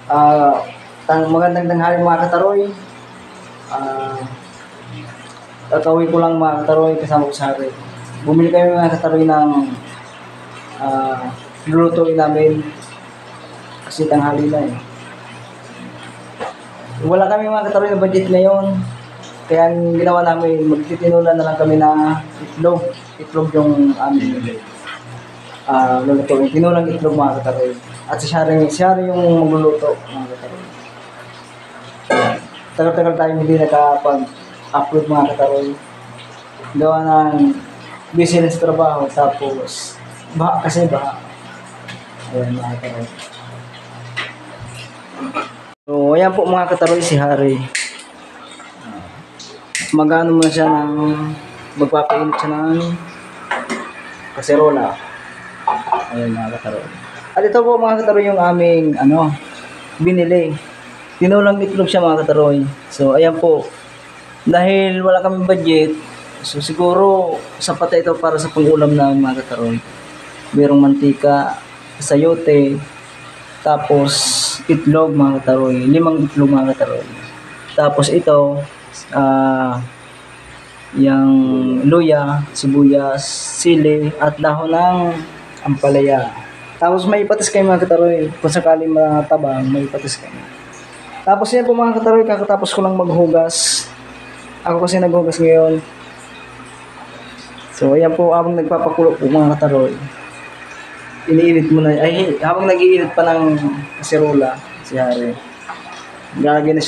Ah, magandang tanghali mga kataroy. Ah, Kakauwi ko lang mga kataroy kasama ko sa hari. Bumili kami mga kataroy ng lulutuin namin kasi tanghali na eh. Wala kami mga kataroy na budget ngayon. Kaya ang ginawa namin, magtitinulan na lang kami na itlog. Itlog yung amin lulutuin. Tinulang itlog mga kataroy. At si Shari yung magluluto mga kataroy. Tagal-tagal tayo hindi nakapag-upload mga kataroy. Gawa ng busy na sa trabaho, tapos baha kasi baha. Ayan mga kataroy. So, ayan po mga kataroy si Hari. Magano mo siya magpapainit siya ng kaserola. Ayan mga kataroy. At ito po mga kataroy yung aming binili. Tinulang itlog siya mga kataroy. So ayan po. Dahil wala kaming budget, so siguro sapat na ito para sa pang-ulam namin mga kataroy. Merong mantika, sayote, tapos itlog mga kataroy. 5 itlog mga kataroy. Tapos ito, yung luya, sibuyas, sili, at dahon ng ampalaya. Tapos may patis kayo mga kataroy. Kung sakaling matabang, may patis kayo. Tapos yan po mga kataroy, kakatapos ko lang maghugas. Ako kasi naghugas ngayon. So ayan po, habang nagpapakulo po mga kataroy. Iniinit mo na, habang nag-iinit pa ng kaserola, si Hari. Lalagyan na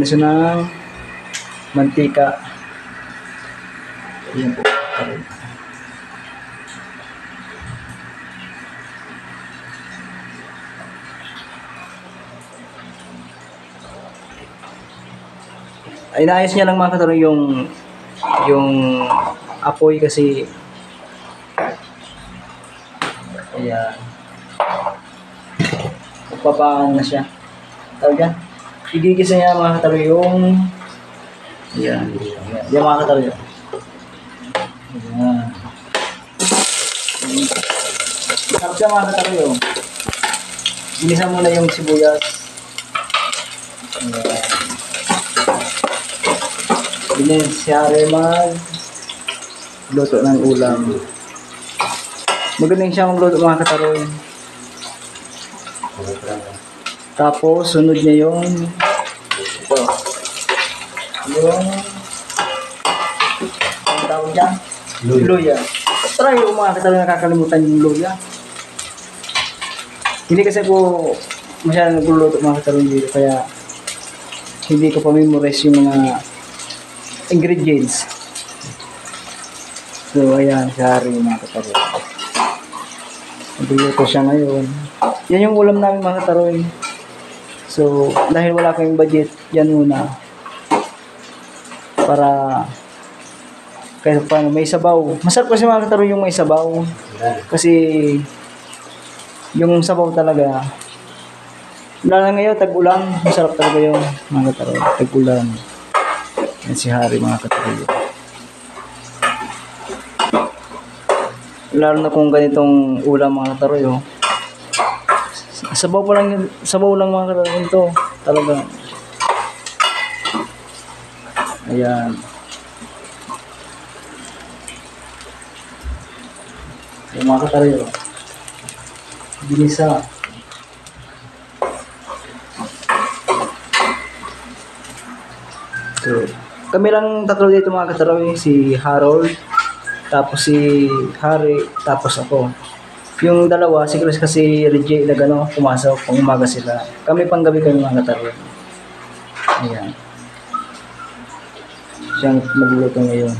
siya ng mantika. Ayan po mga kataroy. Ay naayos niya lang mga kataroy yung apoy kasi ayan magpapaan na siya tawag yan igigisa niya mga kataroy yung ayan mga kataroy ayan sarap siya mga kataroy ginisa muna yung sibuyas ayan Ganyan siya rin luto ng ulam. Magaling siya magluto mga kataroy. Tapos sunod niya yung ang tawag dyan? Luya. Try yung mga kataroy nakakalimutan yung luya. Hindi kasi po masyadong nagluluto mga kataroy dito kaya hindi ko pa memorize yung mga ingredients. So ayan, Hari mga kataroy. Nagluluto siya ngayon. Yan yung ulam namin mga kataroy. So dahil wala kaming budget, yan muna. Para kahit paano may sabaw. Masarap kasi mga kataroy yung may sabaw. Kasi yung sabaw talaga lalo na ngayon, tag-ulan. Masarap talaga yung mga kataroy. Tag-ulan. Yan si Hari mga kataroy. Lalo na kung ganitong ulam mga kataroy. Sabaw lang mga kataroy ito. Talaga. Ayan. Yung mga kataroy. Binisa. So, kami lang tatlo dito mga kataroy, si Harold, tapos si Hari, tapos ako. Yung dalawa, si Chris kasi Reggie pumasok, pang umaga sila. Kami pang gabi kami mga kataroy. Ayan. Siyang magluluto ngayon.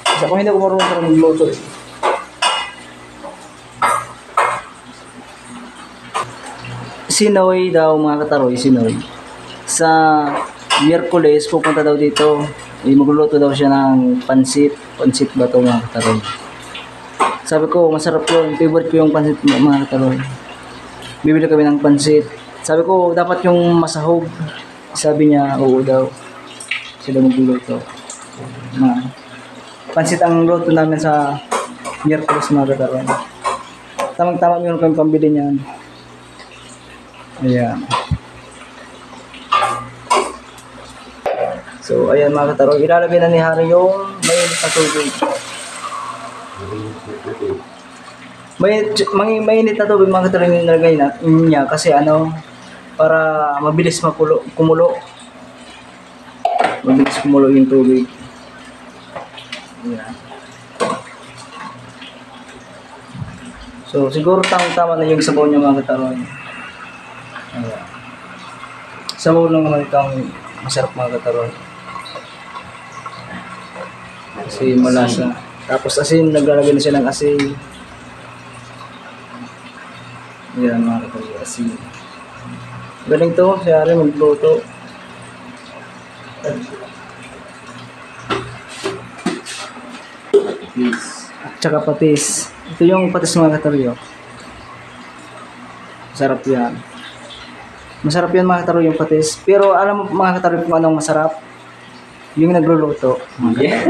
Kasi ako hindi ko marunong magluto eh. Sinoy daw mga kataroy, Sinoy. Sa Miyerkules, pupunta daw dito. Magluluto daw siya ng pansit. Pansit ba ito mga kataroy? Sabi ko, masarap yun. Favorite ko yung pansit mga kataroy. Bibili kami ng pansit. Sabi ko, dapat yung masahog. Sabi niya, oo daw. Sila magluluto. Pansit ang luto namin sa Miyerkules mga kataroy. Tamang-tama meron kami pambili niyan. Ayan. So, ayan mga kataroy. Ilalagay na ni Harry yung mainit na tubig. Mainit na tubig mga kataroy yung nilagay na niya kasi ano, para mabilis kumulo. Mabilis kumulo yung tubig. Ayan. So, siguro tama na yung sabaw niya mga kataroy. Ayan. Sabaw lang naman itong masarap mga kataroy. Kasi malasa. Tapos asin, naglalagay na siya ng asin. Ayan mga kataroy, asin. Galing to, si Ari magluto. At saka patis. Ito yung patis mga kataroy. Masarap yan. Masarap yan mga kataroy yung patis. Pero alam mo mga kataroy kung anong masarap? Yung nagluluto. Yeah.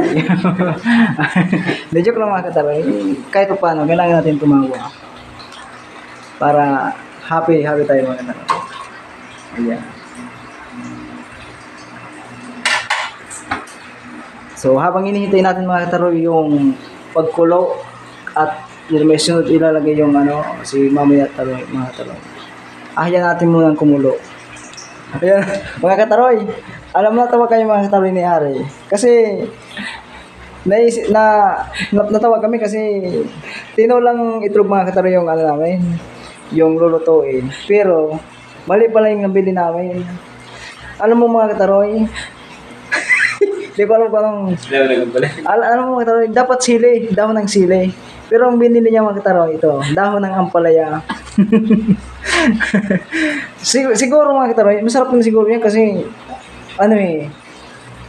Joke lang mga kataroy. Kahit pa paano, kailangan natin tumawa. Para happy tayo mga kataroy. Ayan. So habang hinihintay natin mga kataroy yung pagkulo at may sunod ilalagay yung ano, si mamaya taroy, mga kataroy. Ayan natin muna kumulo. Ayan, mga kataroy. Alam mo, natawa kayo mga kataroy ni Ari. Kasi natawa kami kasi tinulang itlog mga kataroy yung ano namin, yung lulutuin. Pero mali pala yung nabili namin. Alam mo mga kataroy, hindi ko alam kung anong... alam mo mga kataroy, dapat sili, dahon ng sili. Pero ang binili niya mga kataroy, ito, dahon ng ampalaya. Siguro mga kataroy, masarap din siguro yan kasi, ano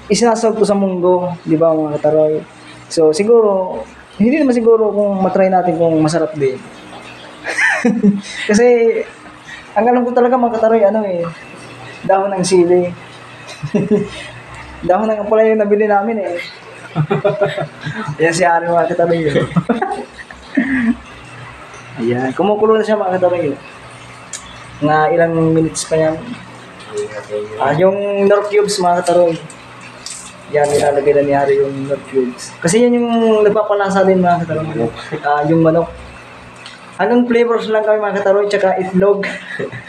isinasawag ko sa munggo, di ba mga kataroy? So siguro, hindi naman siguro kung matry natin kung masarap din. Kasi, ang alam ko talaga mga kataroy, dahon ng sili. Dahon ng ampalaya yung nabili namin Ayan si Ari mga kataroy Ayan, kumukulo na siya mga kataroy Nga ilang minutes pa yan. Yung Nor cubes mga kataroy. Yan, nilalagay na ni Ari yung Nor cubes. Kasi yan yung nagpapalasa din mga kataroy. Yung manok. Hanggang flavors lang kami mga kataroy, tsaka itlog.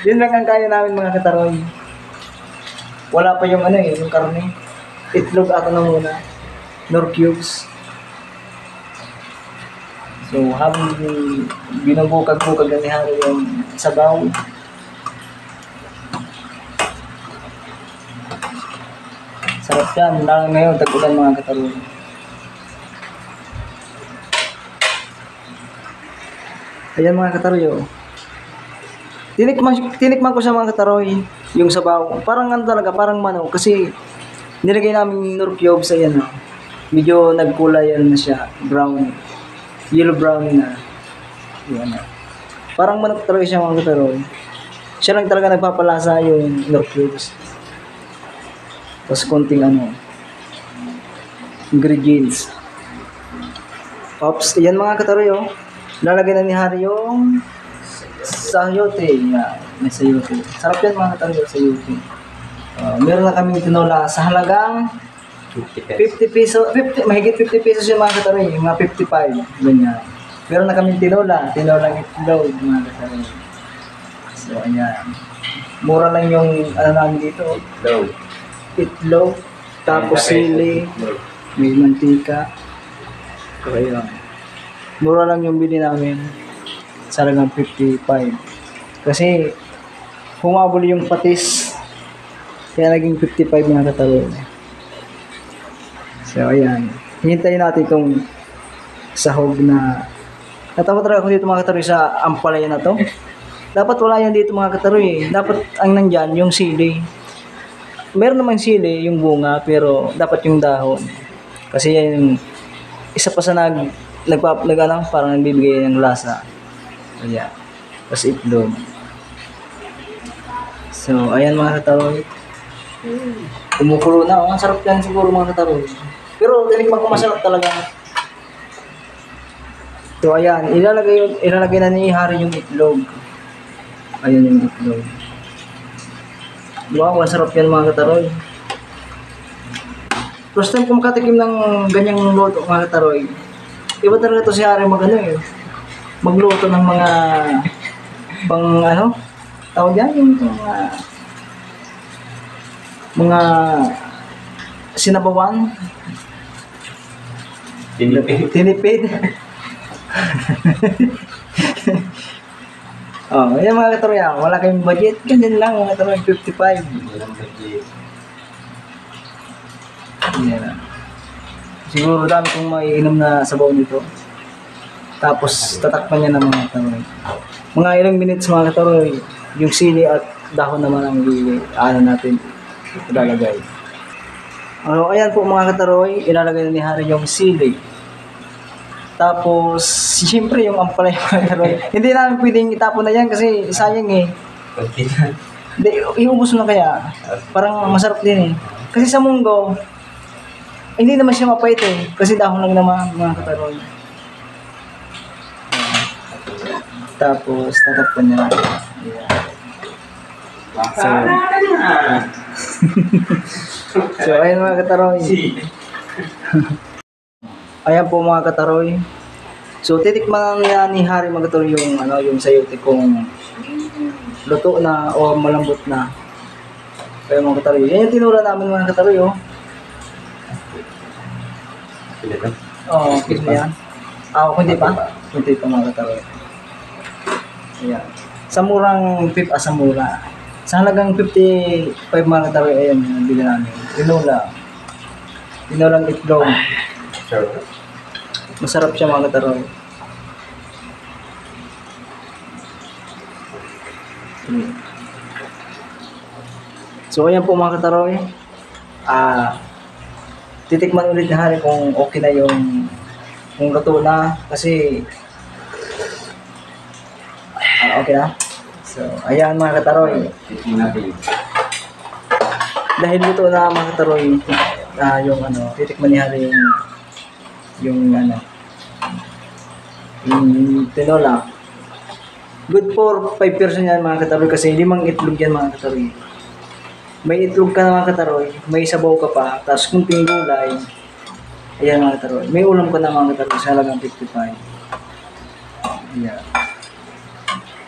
Yun lang ang kaya namin mga kataroy. Wala pa yung yung karne. Itlog ato na muna. Nor cubes. So, habang binubukag-bukag na ni Harry yung sabaw. Sarap yan. Lalo ngayon, tag-ulan mga kataroy. Ayan mga kataroy. Tinikman ko sa mga kataroy yung sabaw. Parang talaga, parang manok. Kasi nilagay namin Nor cubes sa yan. Medyo nagkulay na siya. Brown. Yellow brown na. Yan. Parang manok talaga siya mga kataroy. Siya lang talaga nagpapalasa yung Nor cubes. Tapos konting ingredients. Ops, yan mga kataroy lalagay na ni Harry yung sayote. Yan, may sayote. Sarap yan mga kataroy, sayote. Meron na kami tinola sa halagang 50 peso, mahigit 50 pesos yung mga kataroy, mga 55, ganyan. Meron na kami tinolang itlog mga kataroy. So ayan, mura lang yung namin dito, itlog, tapos sili, may mantika. So ayan, mura lang yung bili namin sa halagang 55. Kasi humabol yung patis, kaya naging 55 mga kataroy. So, ayan. Hintayin natin itong sahog na... Natawa talaga ako dito mga kataroy sa ampalaya na to. Dapat wala yan dito mga kataroy. Dapat ang nandyan, yung sili. Meron naman sili, yung bunga, pero dapat yung dahon. Kasi yan yung... Isa pa sa parang nagbibigay ng lasa. Ayan. Tapos itlog. So, ayan mga kataroy. Kumukulo na. Ang sarap yan siguro mga kataroy. Pero tinikman ko masarap talaga. So ayan, ilalagay na ni Harry yung itlog. Ayan yung itlog. Wow, masarap yan mga kataroy. First time ko makatikim ng ganyang luto mga kataroy. Iba talaga to si Harry mag-ano eh. Magluto ng mga pang ano, tawag yan yung mga sinabawan. Tinipid. Oh, yan mga kataroy, wala kayong budget, ganyan lang mga kataroy, 55. Walang budget. Yan. Siguro dami kong maiinom na sabaw nito. Tapos tatakpan niya ng mga kataroy. Mga ilang minutes mga kataroy, yung sili at dahon naman ang ano natin ilalagay. Ayan po mga kataroy, ilalagay na ni Harry yung sili. Tapos, siyempre yung ampalaya mga kataroy. Hindi namin pwedeng itapon na yan kasi sayang eh. Pagki na. Hindi, iubos mo na kaya. Parang masarap din eh. Kasi sa munggo, hindi naman siya mapait eh. Kasi dahon lang naman mga kataroy. Tapos, tatakpan niya natin. Ayan. So, ayan mga kataroy. Ayan po mga kataroy. So, titikman niya ni Harry mga kataroy yung, yung sayote kung luto na o malambot na. Kaya mga kataroy. Yan yung tinula namin mga kataroy, oh. Pili ka? Oo, kiss mo yan. Kundi pa? Kundi pa mga kataroy. Ayan. Sa murang sa mura. Sa halagang 55 mga kataroy, ayan, yung bili namin. Tinula. Tinulang itlog. Sure. Masarap siya mga kataroy. So ayan po mga kataroy. Titikman ulit ni Harry kung okay na yung luto na kasi okay na. So ayan mga kataroy. Titingnan natin. Dahil luto na mga kataroy, yung titikman ni Harry yung tinola. Good for 5 person yan mga kataroy kasi 5 itlog yan mga kataroy. May itlog ka na mga kataroy, may sabaw ka pa, tapos kunting gulay. Ayan mga kataroy. May ulam ka na mga kataroy sa halagang 55. Ayan.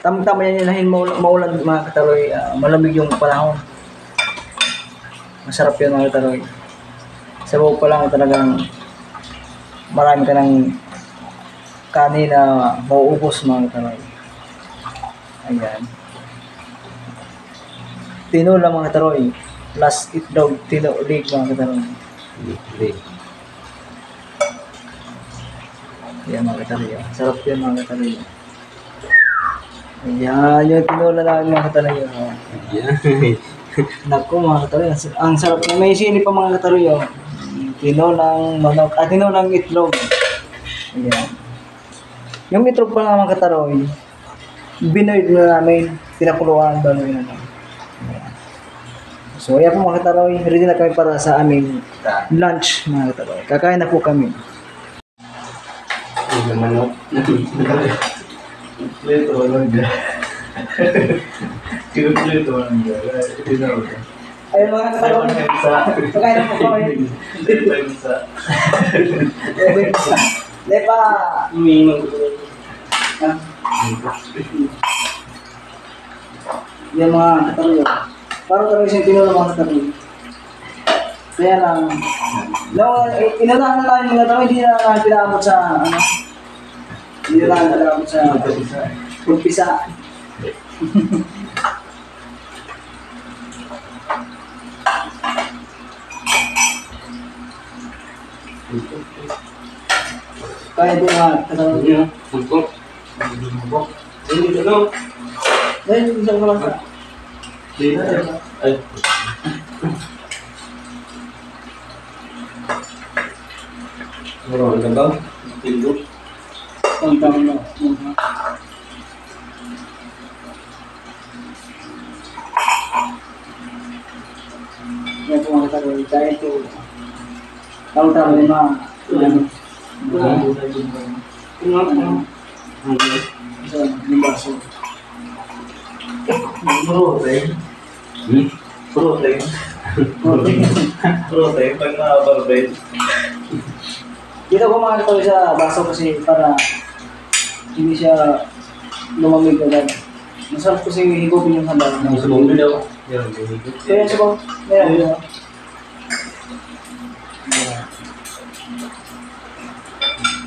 Tama-tama yan dahil maulan mga kataroy, malamig yung panahon. Masarap yan mga kataroy. Sabaw pa lang talagang marami ka ng kanin na mauubos mga kataroy. Ayan. Tinola mga kataroy. Plus itlog, tinolig mga kataroy. Hindi. Ayan mga kataroy. Sarap yan mga kataroy. Ayan, yung tinola namin mga kataroy. Yan. Naku mga kataroy. Ang sarap na may sini pa mga kataroy. Tinolang manok, tinolang itlog. Ayan. Yung itlog pa nga mga kataroy, binoid na namin, pinakuluan doon yun. Ayan. So ayan po mga kataroy, ready na kami para sa aming lunch mga kataroy. Kakain na po kami. Hindi naman ako. Plito lang dyan. Kinuplito lang dyan. Ayun mga kataroy, kakain na po kami. Lepa! Umiinom ko. Yan mga kataroy. Parang kataroy siyang tinola mga kataroy. Kaya lang, inanahan na namin mga kataroy, hindi na namin pinaabot sa, hindi na namin pinaabot sa pagpisa. Kaya ito mga kataroy. Yan. Pulpok. Hindi ko no. Dahil isang kalasa. Ay. Meron ka ba? Tindog. Tantang na. Yan po mga kataroy. Kaya ito. Tama-tama yung mga yung baso. Hmm? Protein. Okay. Protein, pag nakabarbell. Dito ko mga kataroy sa baso kasi para hindi siya lumamig agad. Masarap kasi higupin yung handa. Ang subong din daw. Yan, higit. So yan sabaw. Meron.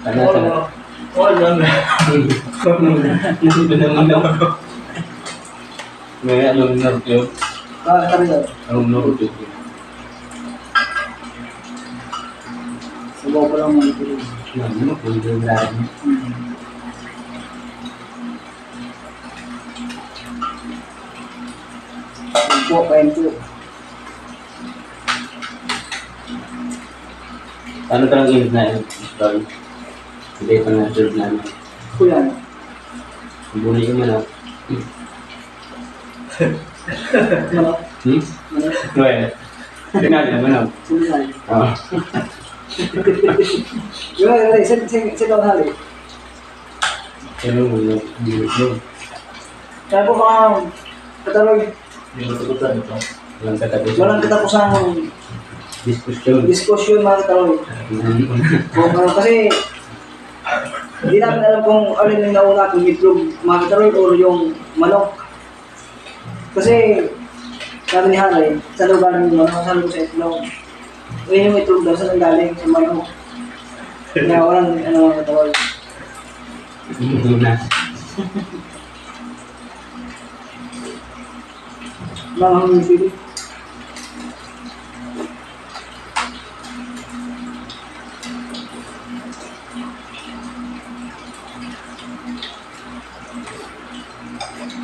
Ano ka? Wala na. Hindi naman daw. May anong narot yun? Kataroy. Anong narot yun? Sabaw pa lang mga kataroy. Ano? Kung yung lahat. Po, kain po. Paano ka lang init na yun? Sorry. Hindi pa na-serve namin. Po yan. Bunay yung manok. Ano? Hmm? Ano? Well, tinali na manok. Sumisan. Oo. Yung sit down hali. Pero manok. Hindi. Kaya po mga kataroy, Hindi mo tututan ito. Walang katapusan. walang katapusan ng Diskusyon. diskusyon mga kataroy. Kung ano kasi, hindi namin alam kung alin yung nauna, kung itlog mga kataroy or yung manok. Kasi, sabi ni Hanay, sa lugar ng manok, sabi ko sa itlog. Yun yung itlog daw, saan ang galing sa manok. Kaya walang ano mga kataroy. Hindi na. Mga humipili.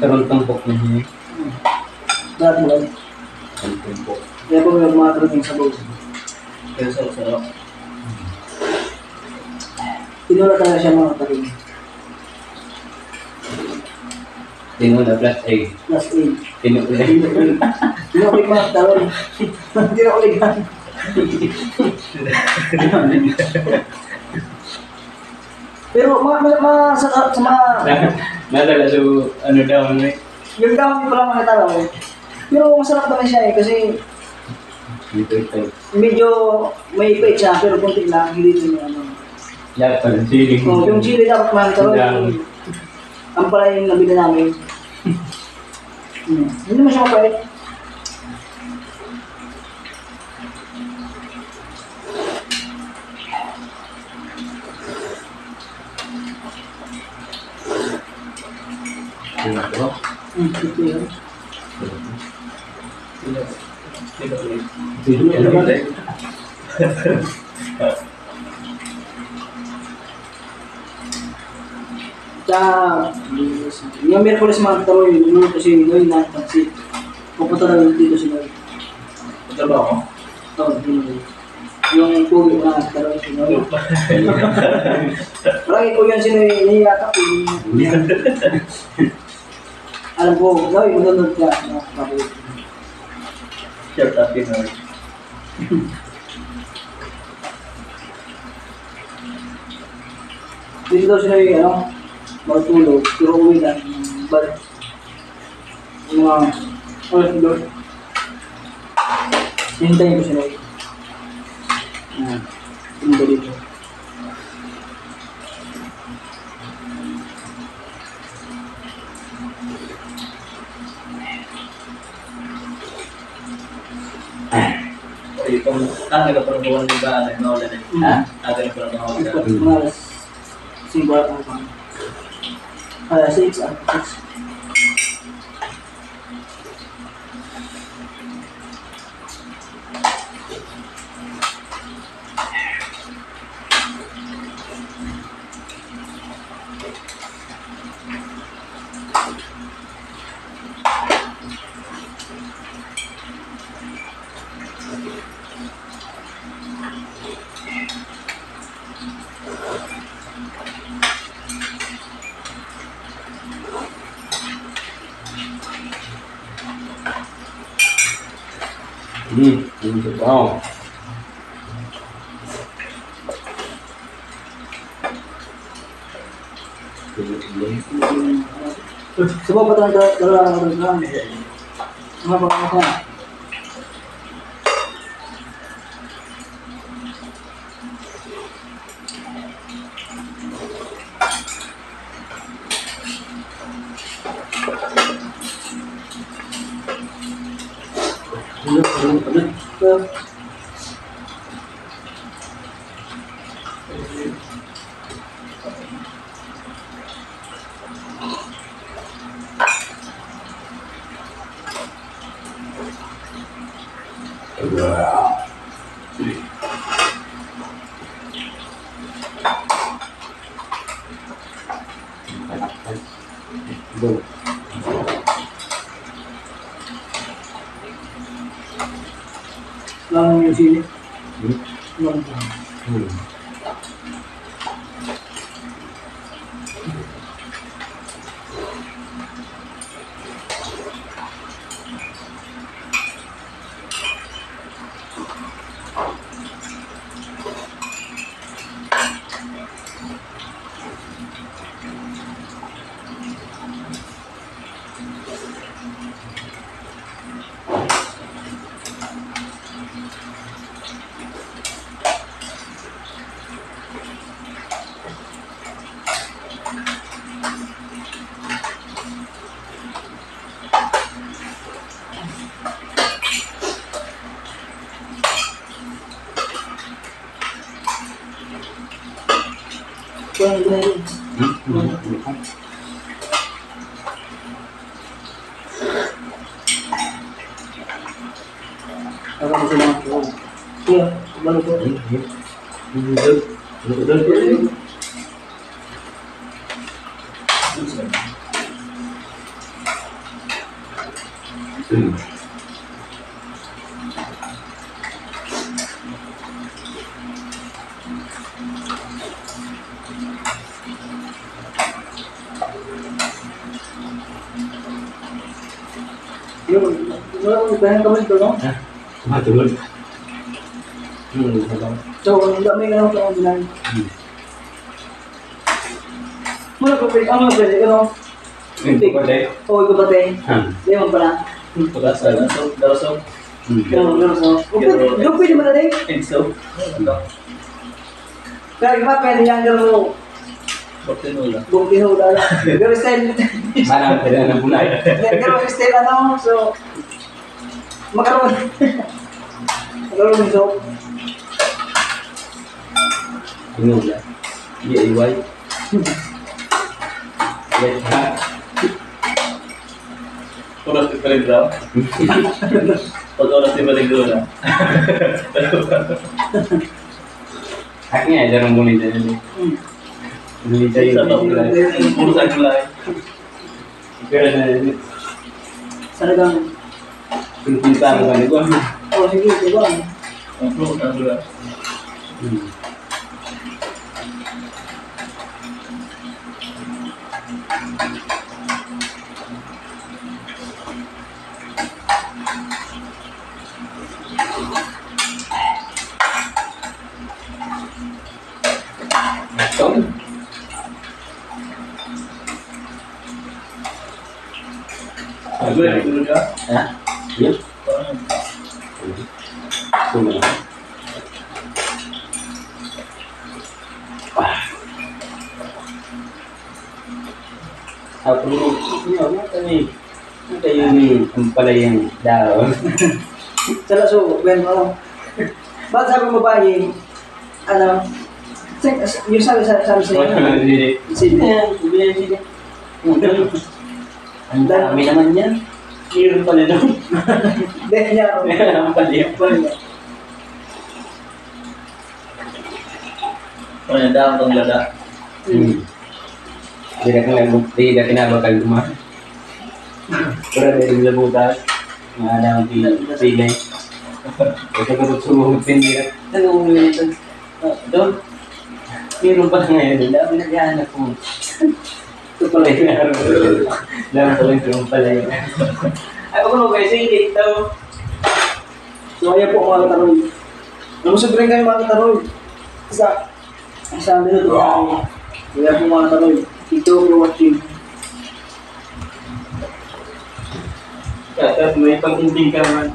Karoon tampok na siya. Lahat mo lang. Karoon tampok. Kaya po may mga training sa boat. Pero sarap. Tinula talaga siya mga kataroy. Tinula plus egg. Plus 8. Tinula. Hindi ako yung mga kataroy. Hindi ako ligan. Pero sa mga Nadala so, ano daw, ano eh. yung dahon ko lang mga kataroy. Pero masarap naman siya eh kasi Dito ito. medyo may pait siya pero konti lang hindi ito yung ano. Lahat pa ng siling. Oh, yung chili dapat mga kataroy. Dami. Ang pala yung nabili namin. Hindi naman siya mapait. Ano ito? Ito yun. Tsaka, yung Merkulis mga kataroy, nung kasi Noy na pansit. Pupunta na rin dito si Noy. Ito ba ako? Oo, yun. Yung pugi mga kataroy si Noy. Marami po yun si Noy, niyakap yung... Alam ko, Noy, manunod ka. Bakit? Shirt up yun. Dito daw si Noy, ano, magtulog, pero uwi lang. Balik. Yung mga... Ulit doon. Hintayin ko si Noy. Pumunta dito. Itong tanggal pa ng buwan ng ba? Nawala na. Ha? Tanggal pa ng buwan Ito, mga alas 5 at ang pang. Alas 6 at 6. Hindi ba? Sebab betul dalawa. Apa? Go. Lang yung sili. Hmm? Lang. Hmm. Kung ganun. Ako kasi lang ako. Kaya, balo ko. Yun, wala ko ibahin kami ito, no? Matulog. So, kung dami ka lang ito ang bilang. Muna ko, ano ba pwede ka, no? Oo, ikaw ba tayo? Hindi mo pala. Pagkasal, daso. Pero so, yung pwede mo na tayo? So, Kaya iba, pwede yan, pero Baktinula. buong tinula lang. Pero style, Marami pa na ng bulay. pero style ano, so, magkaroon. Magkaroon ng soap. Inula. DIY. Wait ha. Oras di balik daw. Pag oras di balik daw na. Haknya jarang bunyi jadi. Bunyi jadi. Sa urusan gulay. Pero na Talagang, pinta mo kan ko. oh, sige, diba? Ang urusan gulay. Tom. Gulay, gulay ka? Ha? Ya. Tunggu. Ako ini apa tadi? Apa ini empalay yang daw. Sala, so, when, ano, bakit sabi mo ba yung, ano, yung sabi sa'yo, Jadi, sige, sige. Ang dami naman yan. Meron pala doon. dahil niya, Ang pala. Ano yan, daan kang lada. Tidak kinabakal rumah. Pero dari labutas, ada ang pilay. Ito ko sumuhot hindi. Ano mo ito? Doon. Meron pa ngayon. Dami naghahanap ko. Ito pala yung araw. Dami pala yung pala yun. Ako ko guys, hindi ito. so, ayan po mga kataroy. Namusog rin kayo mga kataroy. Isa nila ito ay, ayan po mga kataroy. Ito yung watching. Kaya may pang-ending ka man.